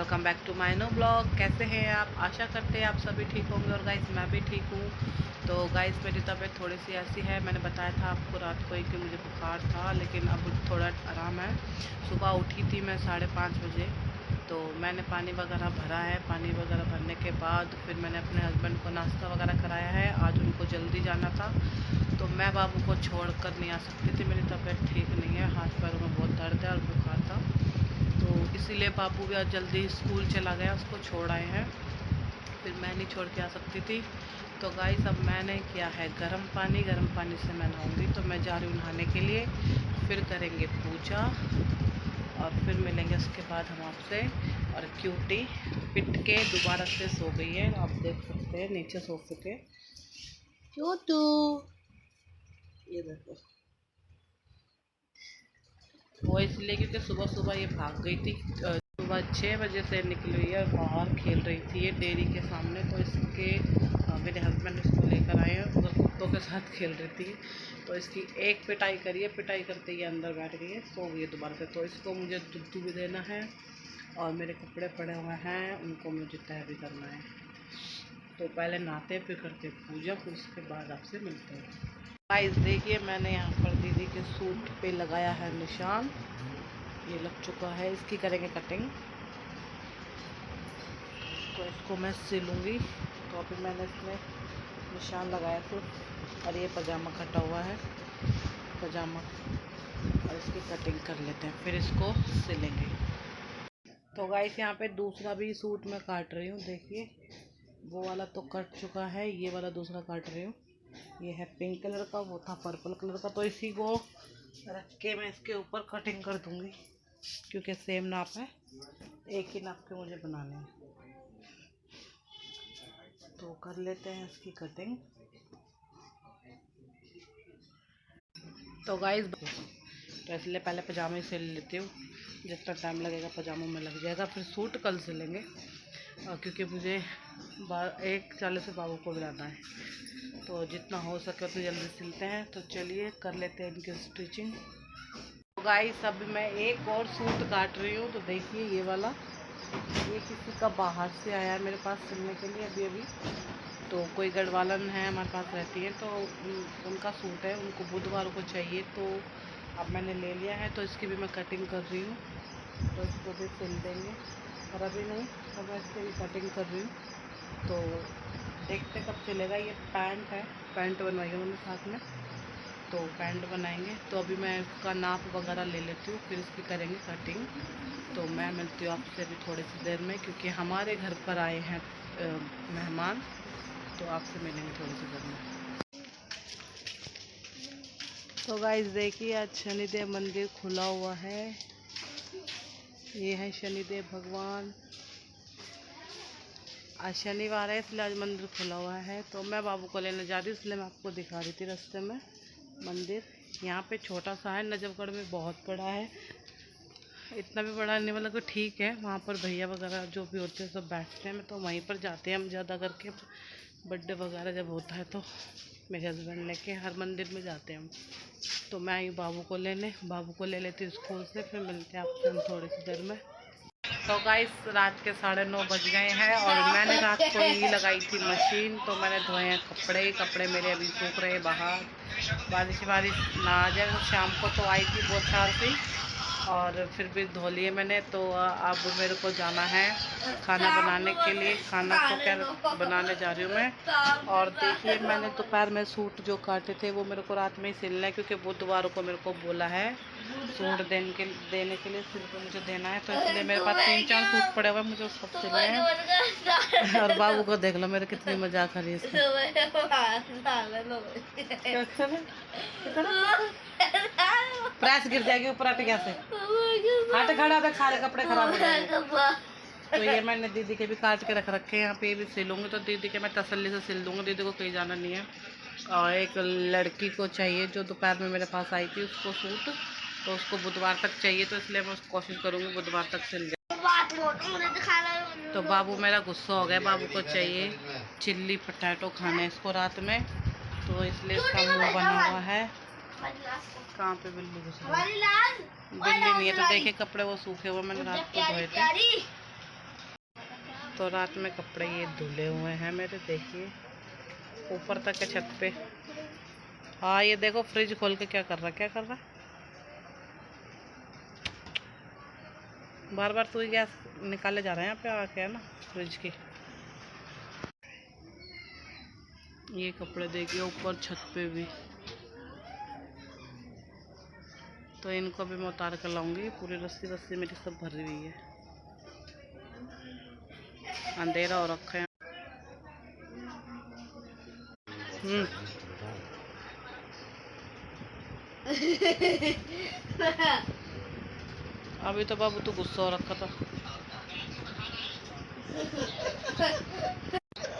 Welcome back to my no blog. कैसे हैं आप? आशा करते हैं आप सभी ठीक होंगे और गाइस मैं भी ठीक हूँ। तो गाइस मेरी तबीयत थोड़ी सी ऐसी है, मैंने बताया था आपको रात को ही कि मुझे बुखार था, लेकिन अब थोड़ा आराम है। सुबह उठी थी मैं 5:30 बजे, तो मैंने पानी वगैरह भरा है। पानी वगैरह भरने के बाद फिर मैंने अपने हस्बैंड को नाश्ता वगैरह कराया है। आज उनको जल्दी जाना था, तो मैं बाबू को छोड़ कर नहीं आ सकती थी। मेरी तबीयत ठीक नहीं है, हाथ पैरों में बहुत दर्द है और बुखार था, तो इसीलिए बाबू भी आज जल्दी स्कूल चला गया, उसको छोड़ आए हैं। फिर मैं नहीं छोड़ के आ सकती थी। तो गाइस अब मैंने किया है गर्म पानी से मैं नहाऊंगी। तो मैं जा रही हूँ नहाने के लिए, फिर करेंगे पूजा और फिर मिलेंगे उसके बाद हम आपसे। और क्यूटी पिट के दोबारा से सो गई है, आप देख सकते हैं नीचे सोफे के। क्यूटू ये देखो, वो इसलिए क्योंकि सुबह सुबह ये भाग गई थी। सुबह 6 बजे से निकली हुई है, बाहर खेल रही थी ये डेयरी के सामने। तो इसके मेरे हस्बैंड इसको लेकर आए हैं, उधर कुत्तों के साथ खेल रही थी। तो इसकी एक पिटाई करी है, पिटाई करते ही अंदर बैठ गई है, सो गई है दोबारा से। तो इसको मुझे दूध भी देना है और मेरे कपड़े पड़े हुए हैं, उनको मुझे तह भी करना है। तो पहले नहाते फिर करते पूजा, फिर उसके बाद आपसे मिलते हैं। गाइस देखिए, मैंने यहाँ पर दीदी के सूट पे लगाया है निशान, ये लग चुका है। इसकी करेंगे कटिंग, तो इसको मैं सिलूँगी। तो अभी मैंने इसमें निशान लगाया था और ये पजामा कटा हुआ है, पजामा, और इसकी कटिंग कर लेते हैं, फिर इसको सिलेंगे। तो गाइस यहाँ पे दूसरा भी सूट मैं काट रही हूँ। देखिए वो वाला तो कट चुका है, ये वाला दूसरा काट रही हूँ। ये है पिंक कलर का, वो था पर्पल कलर का। तो इसी को रख के मैं इसके ऊपर कटिंग कर दूँगी, क्योंकि सेम नाप है, एक ही नाप के मुझे बनाने हैं। तो कर लेते हैं इसकी कटिंग। तो गाइस तो इसलिए पहले पजामे सिल लेती हूँ, जितना टाइम लगेगा पजामों में लग जाएगा। फिर सूट कल सिलेंगे, क्योंकि मुझे 1:40 से बाबू को बुलाना है, तो जितना हो सके उतनी जल्दी सिलते हैं। तो चलिए कर लेते हैं इनकी स्टिचिंग। तो गाइस अभी मैं एक और सूट काट रही हूँ। तो देखिए ये वाला, ये किसी का बाहर से आया है मेरे पास सिलने के लिए अभी। तो कोई गढ़वालन है हमारे पास रहती है, तो उनका सूट है, उनको बुधवार को चाहिए, तो अब मैंने ले लिया है। तो इसकी भी मैं कटिंग कर रही हूँ, तो इसको भी सिल देंगे। और अभी नहीं, तो मैं इसकी भी कटिंग कर रही हूँ, तो देखते कब सिलेगा। ये पैंट है, पैंट बनवाई है उन्होंने साथ में, तो पैंट बनाएंगे। तो अभी मैं इसका नाप वगैरह ले लेती हूँ, फिर इसकी करेंगे कटिंग। तो मैं मिलती हूँ आपसे अभी थोड़ी सी देर में, क्योंकि हमारे घर पर आए हैं मेहमान, तो आपसे मिलेंगे थोड़ी सी देर में। तो गाइस देखिए, आज शनिदेव मंदिर खुला हुआ है। ये है शनिदेव भगवान, आज शनिवार है इसलिए आज मंदिर खुला हुआ है। तो मैं बाबू को लेने जा रही हूँ, इसलिए मैं आपको दिखा रही थी रास्ते में मंदिर। यहाँ पे छोटा सा है, नजफगढ़ में बहुत बड़ा है, इतना भी बड़ा नहीं, मतलब ठीक है। वहाँ पर भैया वगैरह जो भी होते हैं सब बैठते हैं, तो वहीं पर जाते हैं हम ज़्यादा करके। बर्थडे वगैरह जब होता है तो मेरे हस्बैंड लेके हर मंदिर में जाते हैं हम। तो मैं आई बाबू को लेने, बाबू को ले लेती हूँ स्कूल से, फिर मिलते हैं आपसे हम थोड़ी सी देर में। तो गाइस रात के 9:30 बज गए हैं और मैंने रात को ही लगाई थी मशीन। तो मैंने धोए हैं कपड़े मेरे अभी सूख रहे हैं बाहर। बारिश ना आ जाए, तो शाम को तो आई थी बहुत सार सी, और फिर भी धो लिए मैंने। तो अब मेरे को जाना है खाना बनाने के लिए। खाना को क्या बनाने जा रही हूँ मैं। और देखिए मैंने दोपहर में सूट जो काटे थे वो मेरे को रात में ही सिलना है, क्योंकि बुधवार को मेरे को बोला है सूट देने के लिए, सिल को मुझे देना है। तो इसलिए मेरे पास 3-4 सूट पड़े हुए, मुझे सब सिलने हैं। और बाबू को देख लो मेरे कितनी मजाक आ रही है प्रेस गिर जाएगी ऊपर अटिया से, हट खड़ा था, सारे कपड़े खराब हो जाएंगे। तो ये मैंने दीदी के भी काट के रख रखे हैं, यहाँ पे भी सिलूंगी। तो दीदी के मैं तसल्ली से सिल दूंगी, दीदी को कहीं जाना नहीं है। और एक लड़की को चाहिए जो दोपहर में मेरे पास आई थी, उसको सूट, तो उसको बुधवार तक चाहिए, तो इसलिए मैं कोशिश करूँगी बुधवार तक सिल जाए। तो बाबू मेरा गुस्सा हो गया, बाबू को चाहिए चिल्ली पटैटो खाने इसको रात में, तो इसलिए इसका मुँह बना हुआ है। कहाँ पे बिल्ली घुस गई? बिल्ली नहीं है। तो देखे कपड़े वो सूखे हुए मैंने रात को धोए थे, तो रात में कपड़े ये धुले हुए हैं मेरे, देखिए ऊपर तक है छत पे। हाँ ये देखो फ्रिज खोल के क्या कर रहा बार बार। तो ही गैस निकाले जा रहे हैं यहाँ पे आके, है ना, फ्रिज की। ये कपड़े देखिए ऊपर छत पे भी, तो इनको भी मैं उतार कर लाऊंगी। पूरी रस्सी रस्सी मेरी सब भरी हुई है, अंधेरा हो रखा है। अभी तो बाबू तो गुस्सा हो रखा था,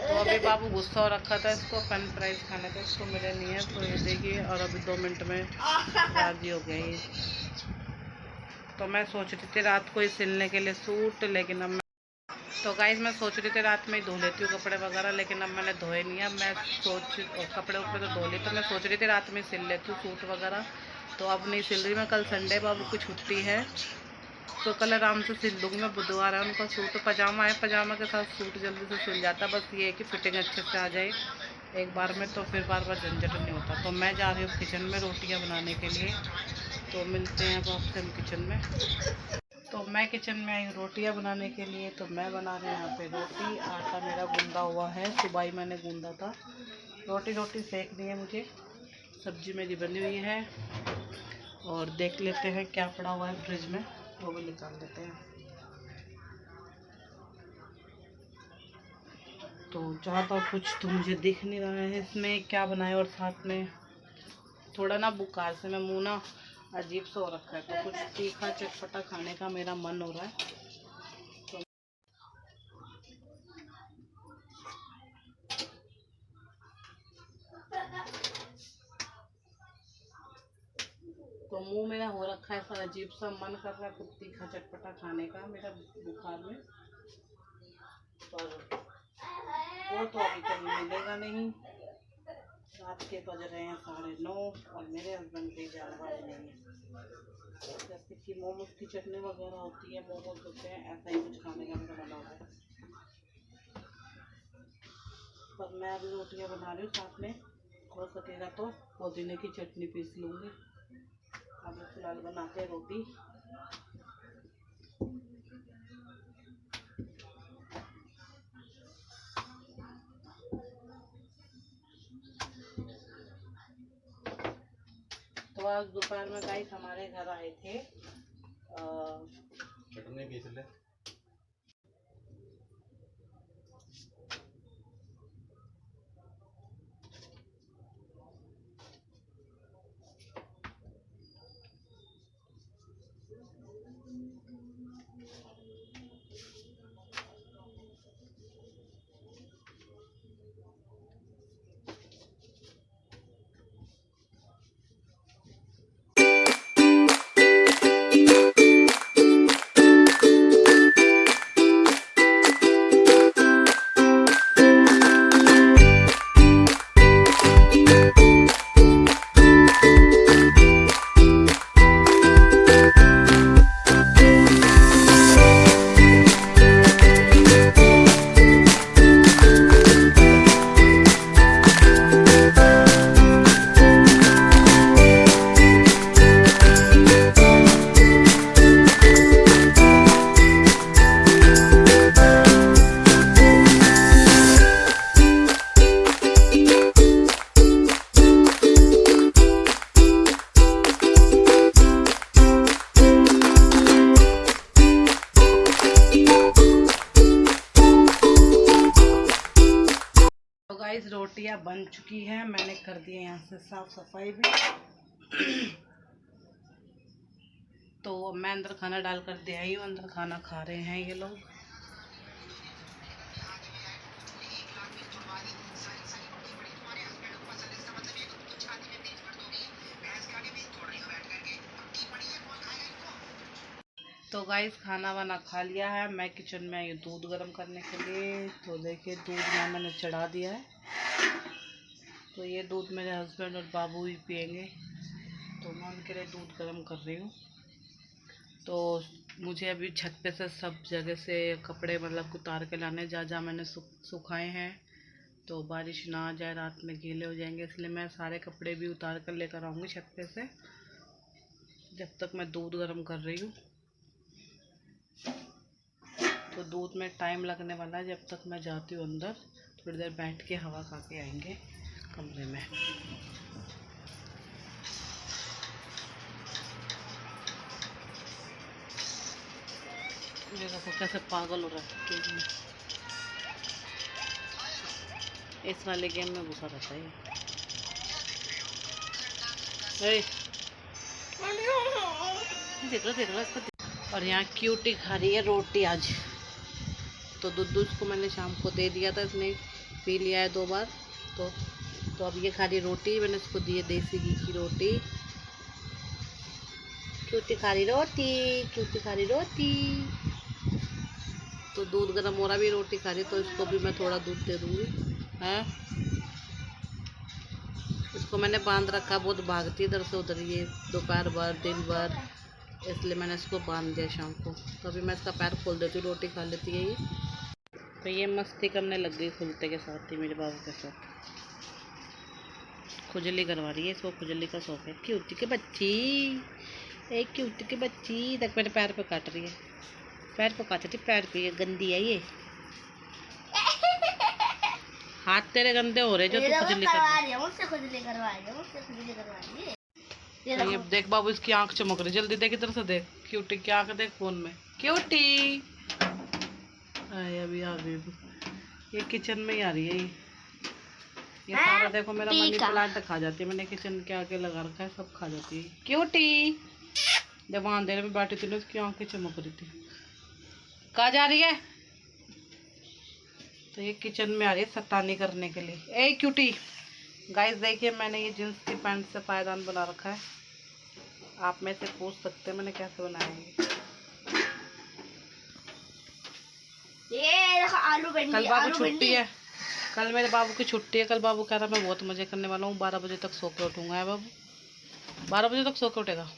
तो अभी बाबू गुस्सा हो रखा था, इसको फन फ्राइज खाने का, इसको मिले नहीं है। तो ये देखिए, और अभी 2 मिनट में राजी हो गया ये। तो मैं सोच रही थी रात को ही सिलने के लिए सूट, लेकिन अब तो गाइस मैं सोच रही थी रात में ही धो लेती हूँ कपड़े वगैरह, लेकिन अब मैंने धोए नहीं है। मैं कपड़े उपड़े तो धो ली, तो मैं सोच रही थी रात में सिल लेती हूँ सूट वगैरह। तो अब नहीं सिल रही मैं, कल संडे बाबू की छुट्टी है, तो कल आराम से सिल दूँगी मैं। बुधवार है उनका सूट, पजामा है, पजामा के साथ सूट जल्दी से सिल जाता है। बस ये है कि फिटिंग अच्छे से आ जाए एक बार में, तो फिर बार बार झंझट नहीं होता। तो मैं जा रही हूँ किचन में रोटियाँ बनाने के लिए, तो मिलते हैं अब आपसे हम किचन में। तो मैं किचन में आई हूँ रोटियाँ बनाने के लिए। तो मैं बना रही हूँ यहाँ पे रोटी, आटा मेरा गूंदा हुआ है, सुबह ही मैंने गूंदा था। रोटी सेकनी है मुझे, सब्जी मेरी बनी हुई है, और देख लेते हैं क्या पड़ा हुआ है फ्रिज में, वो भी निकाल लेते हैं। तो ज़्यादा कुछ तो मुझे दिख नहीं रहा है इसमें क्या बनाए, और साथ में थोड़ा ना बुखार से मैं मुँह ना अजीब सा हो रखा है, तो कुछ तीखा चटपटा खाने का मेरा मन हो रहा है। तो मुंह मेरा हो रखा है ऐसा अजीब सा, मन कर रहा है कुछ तीखा चटपटा खाने का मेरा बुखार में, पर वो तो अभी कहीं मिलेगा नहीं। रात के बज रहे हैं 9:30 और मेरे हस्बैंड की जान वाली नहीं है। जैसे कि मोमोज की चटनी वगैरह होती है, मोमोज होते हैं, ऐसा ही कुछ खाने का मेरा मन हो रहा है। पर मैं अभी रोटियां बना रही हूँ, साथ में हो सकेगा तो पुदीने की चटनी पीस लूँगी। अभी फिलहाल बनाते हैं रोटी। तो आज दोपहर में गाइस हमारे घर आए थे, चटनी पीस ले। गाइस रोटियां बन चुकी हैं, मैंने कर दी है यहाँ से साफ सफाई भी। तो मैं अंदर खाना डाल कर दे आई हूँ, अंदर खाना खा रहे हैं ये लोग। तो गाइस खाना वाना खा लिया है, मैं किचन में आई दूध गर्म करने के लिए। तो देखिए दूध मैंने चढ़ा दिया है, तो ये दूध मेरे हस्बैंड और बाबू ही पियेंगे, तो मैं उनके लिए दूध गर्म कर रही हूँ। तो मुझे अभी छत पे से सब जगह से कपड़े मतलब उतार के लाने, जहाँ जहाँ मैंने सुखाए हैं, तो बारिश ना आ जाए, रात में गीले हो जाएंगे, इसलिए मैं सारे कपड़े भी उतार कर लेकर आऊँगी छत पे से। जब तक मैं दूध गर्म कर रही हूँ, तो दूध में टाइम लगने वाला है। जब तक मैं जाती हूँ अंदर, थोड़ी देर बैठ के हवा खा के आएंगे कमरे में। ये देखो कैसे पागल हो रहा है गेम में, इस वाले गेम में घुसा रहता है ये। देख लो इसको। और यहाँ क्यूटी खा रही है रोटी आज। तो दूध उसको मैंने शाम को दे दिया था, इसने पी लिया है 2 बार। तो अब ये खा रही रोटी, मैंने इसको दी है देसी घी की रोटी। क्यूटी खा रही रोटी, क्यूटी खा रही रोटी। तो दूध गर्म हो रहा, भी रोटी खा रही, तो इसको भी मैं थोड़ा दूध दे दूँगी। है, इसको मैंने बांध रखा, बहुत भागती इधर से उधर ये दोपहर भर दिन भर, इसलिए मैंने इसको बांध दिया शाम को। तो अभी मैं इसका पैर खोल देती हूँ, रोटी खा लेती है ये। तो ये मस्ती करने लग गई खुलते के साथ ही मेरे बाबू के साथ। खुजली करवा रही है, इसको खुजली का शौक है। क्यूटी के बच्ची, एक क्यूटी के बच्ची तक मेरे पैर पे काट रही है, पैर पे काट रही, पैर पे। ये गंदी है, ये हाथ तेरे गंदे हो रहे जो तू खुजली करवा रही है। मुझसे खुजली करवा रही है, मुझसे खुजली करवा रही है। ये देख बाबू, इसकी आंख चमक रही, जल्दी देख इधर से देख। क्यूटी की आंख देख फोन में। क्यूटी अभी आ गई, ये किचन में ही आ रही है। ये सारा देखो मेरा मनी प्लांट खा जाती है, मैंने किचन के आगे लगा रखा है, सब खा जाती है। क्यूटी जब वहाँ अंधेरे में बैठी थी ना, उसकी आंखें चमक रही थी। कहाँ जा रही है? तो ये किचन में आ रही है शैतानी करने के लिए। ए क्यूटी, गाइस देखिए मैंने ये जींस की पैंट से पायदान बना रखा है। आप में से पूछ सकते हैं मैंने कैसे बनाया है। ये आलू भिंडी, कल बाबू छुट्टी है, कल मेरे बाबू की छुट्टी है। कल बाबू कह रहा मैं बहुत मजे करने वाला हूँ, 12 बजे तक सो के उठूंगा। है बाबू 12 बजे तक सो के उठेगा?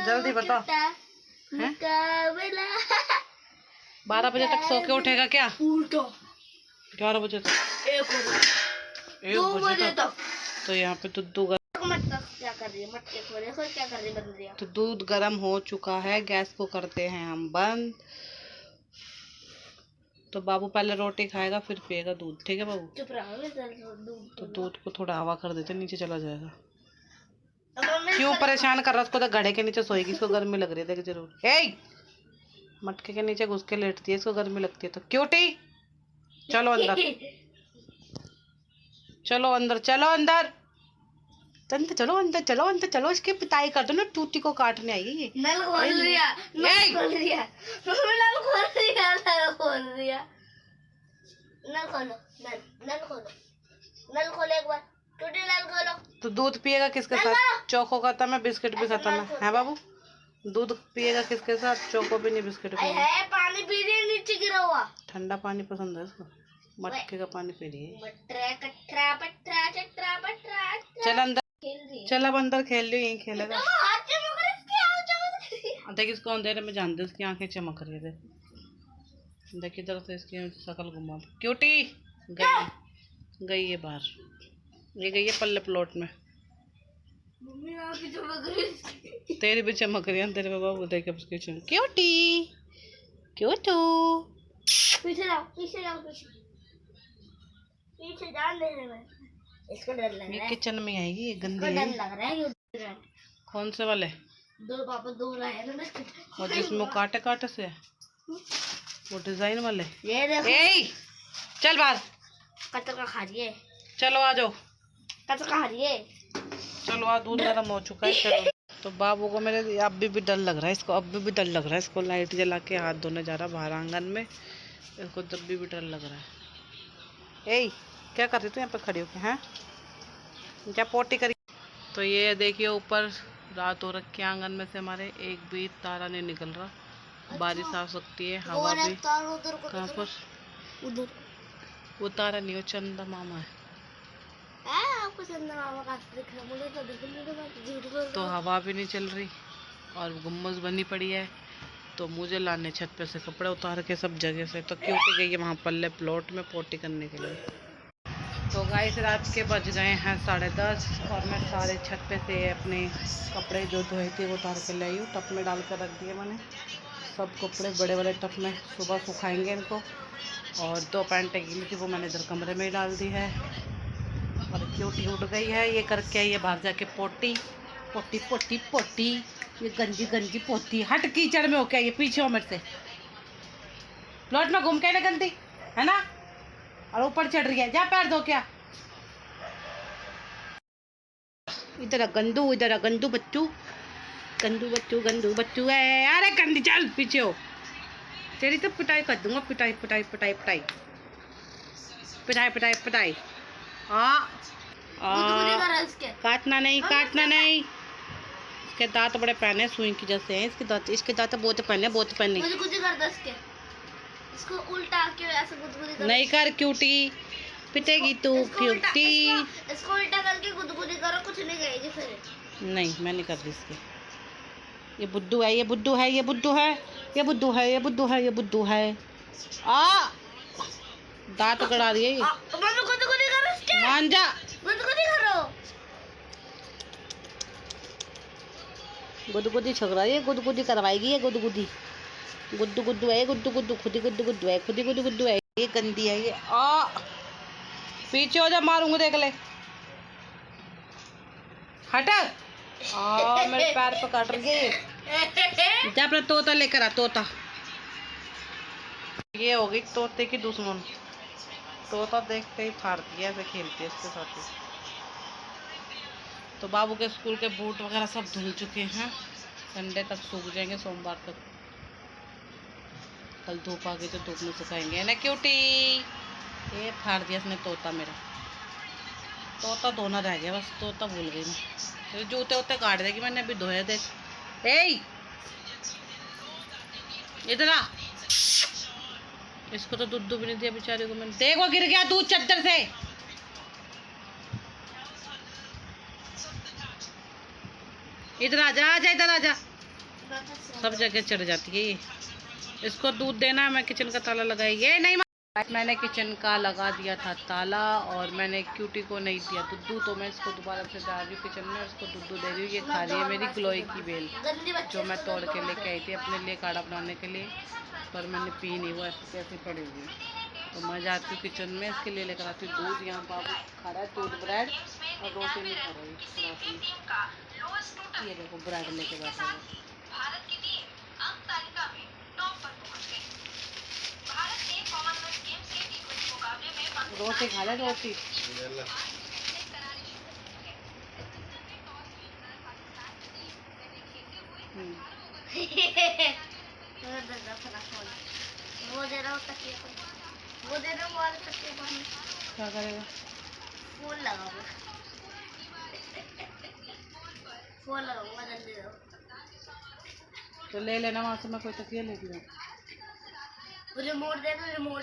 जल्दी बताओ, 12 बजे तक सो के उठेगा क्या? 11 बजे तक, 1 बजे तक। तो यहाँ पे दूध क्या कर रही है, मटके खोले क्या कर रही है बंद। तो दूध गर्म हो चुका है, गैस को करते हैं हम बंद। तो बाबू पहले रोटी खाएगा फिर पिएगा दूध, ठीक है बाबू? चुप रहो। तो दूध को थोड़ा हवा कर देते, नीचे चला जाएगा। क्यों परेशान कर रहा है उसको? तो घड़े के नीचे सोएगी, इसको गर्मी लग रही है। देख जरूर, ए मटके के नीचे घुस के लेटती है, इसको गर्मी लगती है। तो क्यूटी चलो अंदर, चलो अंदर, चलो अंदर, चलो अंदर, चलो अंदर, चलो। इसकी पिटाई कर दो ना, टूटी को काटने आई है ये। नल खोल दिया, नल खोल दिया, नल खोल दिया, नल खोल दिया। नल खोलो, नल खोलो, नल खोलो एक बार, टूटी नल खोलो। तो दूध पिएगा किसके साथ? चोको खाता मैं, बिस्किट भी खाता मैं। है बाबू? दूध पिएगा किसके साथ? चोको भी नहीं, बिस्किट भी नहीं। पानी पी रही है, नीचे गिरा हुआ ठंडा पानी पसंद है इसको, मटके का पानी पी रही है। चल अंदर, चल अब अंदर खेल रही, यहीं खेलेगा। देख इसको अंधेरे में जान दे, उसकी आंखें चमक रही है। देख इधर से इसकी शक्ल घुमा। क्यूटी गई है बाहर, ये गई है पल्ले प्लॉट में। तेरी भी चमक रही है अंधेरे में बाबू, देख उसकी चमक। क्यूटी क्यूटू, पीछे जाओ, पीछे जाओ, पीछे जान दे रहे हैं। इसको डर लग रहा है, ये किचन में आएगी, ये गंदी है। डर लग रहा है। कौन से वाले? दो पापा, दो लाए ना, और जिसमें काटे काटे से, वो डिजाइन वाले। ये देखो, ए चल बाहर, कचरा खा रही है। चलो आ जाओ, कचरा खा रही है। चलो आ, दूध गर्म हो चुका है। चलो। तो बाबू को मेरे अब भी डर लग रहा है, इसको अब भी डर लग रहा है। इसको लाइट जला के हाथ धोने जा रहा बाहर आंगन में, इसको तब भी डर लग रहा है। ए क्या कर रही तू यहाँ पे खड़ी होके? हैं क्या पोटी करी? तो ये देखिए ऊपर रात हो रखी है, आंगन में से हमारे एक भी तारा नहीं निकल रहा। बारिश आ सकती है, हवा भी। कहाँ पर? उधर वो तारा नहीं, वो चंदा मामा है। आपको चंदा मामा का दिख रहा, मुझे तो दिख नहीं रहा। तो हवा भी नहीं चल रही, और गुम्बद बनी पड़ी है। तो मुझे लाने छत पे से कपड़े उतार के सब जगह से, तो क्योंकि गई है वहाँ पल्ले प्लॉट में पोटी करने के लिए। तो गाइस रात के बज गए हैं 10:30 और मैं सारे छत पे से अपने कपड़े जो धोए थे वो उतार के ले आई हूँ। टप में डाल कर रख दिए मैंने सब कपड़े, बड़े बड़े टप में। सुबह सुखाएंगे इनको। और 2 पैंटें गीली थी वो मैंने इधर कमरे में ही डाल दी है। और क्यूटी उठ गई है, ये करके आई है बाहर जाके पोटी पोटी पोटी पोटी। ये गंजी गंजी पोती, हट कीचड़ में होके आई है, पीछे हो मेरे से। प्लॉट में घूम के ना गंदी है ना, और ऊपर चढ़ रही है, जा पैर धो क्या। इधर गंदू, इधर गंदू बच्चू, गंदू बच्चू, गंदू बच्चू है। अरे गंदी चल पीछे हो, तेरी तो पिटाई कर दूंगा, पिटाई पिटाई पिटाई पिटाई पिटाई पिटाई पिटाई। काटना नहीं, काटना नहीं। इसके दांत बड़े पहने सुई की जैसे हैं इसके दांत, इसके दांत बहुत पहने, बहुत पहने। इसको उल्टा के ऐसे गुदगुदी करो। नहीं कर क्यूटी, पिटेगी तू क्यूटी। इसको उल्टा करके गुदगुदी करो, कुछ नहीं कहेगी फिर। नहीं मैं नहीं कर रही इसके। ये बुद्धू है, ये बुद्धू है, ये बुद्धू है, ये बुद्धू है, ये बुद्धू है, ये बुद्धू है। दांत गड़ा रही है ये। गुदगुदी करो इसके। मान जा, गुदगुदी करो। गुदगुदी छकरा रही है, गुदगुदी करवाएगी ये। गुदगुदी गुद्दू गुद्दू है, गुद्दू गुद्दू, खुदी गुद्दू गुद्दू है, खुदी गुद्दू गुद्दू है। ये गंदी है ये। पीछे हो जा, मारूंगा देख ले। हट। मेरे पैर पे काट रही है। जा अपना तोता लेकर आ, तोता। ये हो गई तोते की दुश्मन। तोता देखते ही फाड़ती है, ऐसे खेलती है इसके साथ ही। तो बाबू के स्कूल के बूट वगैरह सब धुल चुके हैं, संडे तक सूख जाएंगे, सोमवार तक। कल धूप आ गई तो धूप में सुखाएंगे ना क्यूटी। ये फाड़ दिया इसने तोता मेरा। तोता धोना रह गया बस, तोता भूल गई मैं। तो जूते वूते काट देगी, मैंने अभी धोया। देख ए इधर आ। इसको तो दूध भी नहीं दिया बेचारे को मैंने। देखो गिर गया दूध चद्दर से। इधर आ जा, आजा इधर आ जा। सब जगह चढ़ जाती है ये। इसको दूध देना है, मैं किचन का ताला लगाई। ये नहीं, मैंने किचन का लगा दिया था ताला और मैंने क्यूटी को नहीं दिया दूध, तो मैं इसको दोबारा से डाल रही हूँ किचन में। इसको दूध दे रही हूँ। ये खा रही है मेरी ग्लोई की बेल, जो मैं तोड़ के लेके आई थी अपने लिए काढ़ा बनाने के लिए, पर मैंने पी नहीं, वो ऐसे कैसे पड़ी हुई। तो मैं जाती हूँ किचन में, इसके लिए लेकर आती हूँ दूध। यहाँ बाबू खा रहा है दूध ब्रेड और रोटी नहीं खा रही। ये देखो ब्रेड लेके बैठा है। रोटी खा ले, रोटी। वो दे रहा हूँ तकिए को, वो दे रहा हूँ तकिए को। क्या करेगा? फोन लगाऊंगा, फोन लगाऊंगा, जल्दी दो। तो ले लेना वहाँ से, मैं कोई तकिया लेती हूँ। रिमोट दे दो, रिमोट।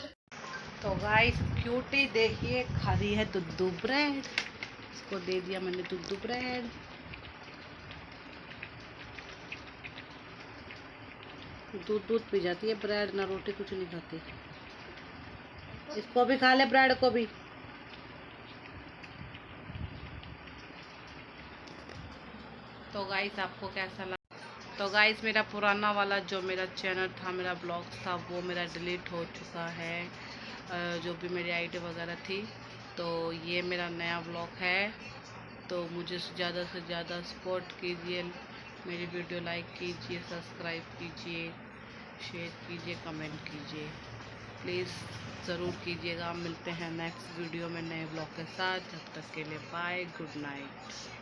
तो गाइस क्यूटी देखिए खा रही है दूध ब्रेड। इसको दे दिया मैंने दूध ब्रेड। दूध पी जाती है, ब्रेड ना रोटी कुछ नहीं खाती। इसको भी खा ले, ब्रेड को भी। तो गाइस आपको कैसा लगा? तो गाइस मेरा पुराना वाला जो मेरा चैनल था, मेरा ब्लॉग था, वो मेरा डिलीट हो चुका है, जो भी मेरी आईडी वगैरह थी। तो ये मेरा नया ब्लॉग है। तो मुझे ज़्यादा से ज़्यादा सपोर्ट कीजिए, मेरी वीडियो लाइक कीजिए, सब्सक्राइब कीजिए, शेयर कीजिए, कमेंट कीजिए, प्लीज़ ज़रूर कीजिएगा। मिलते हैं नेक्स्ट वीडियो में नए ब्लॉग के साथ। जब तक के लिए बाय, गुड नाइट।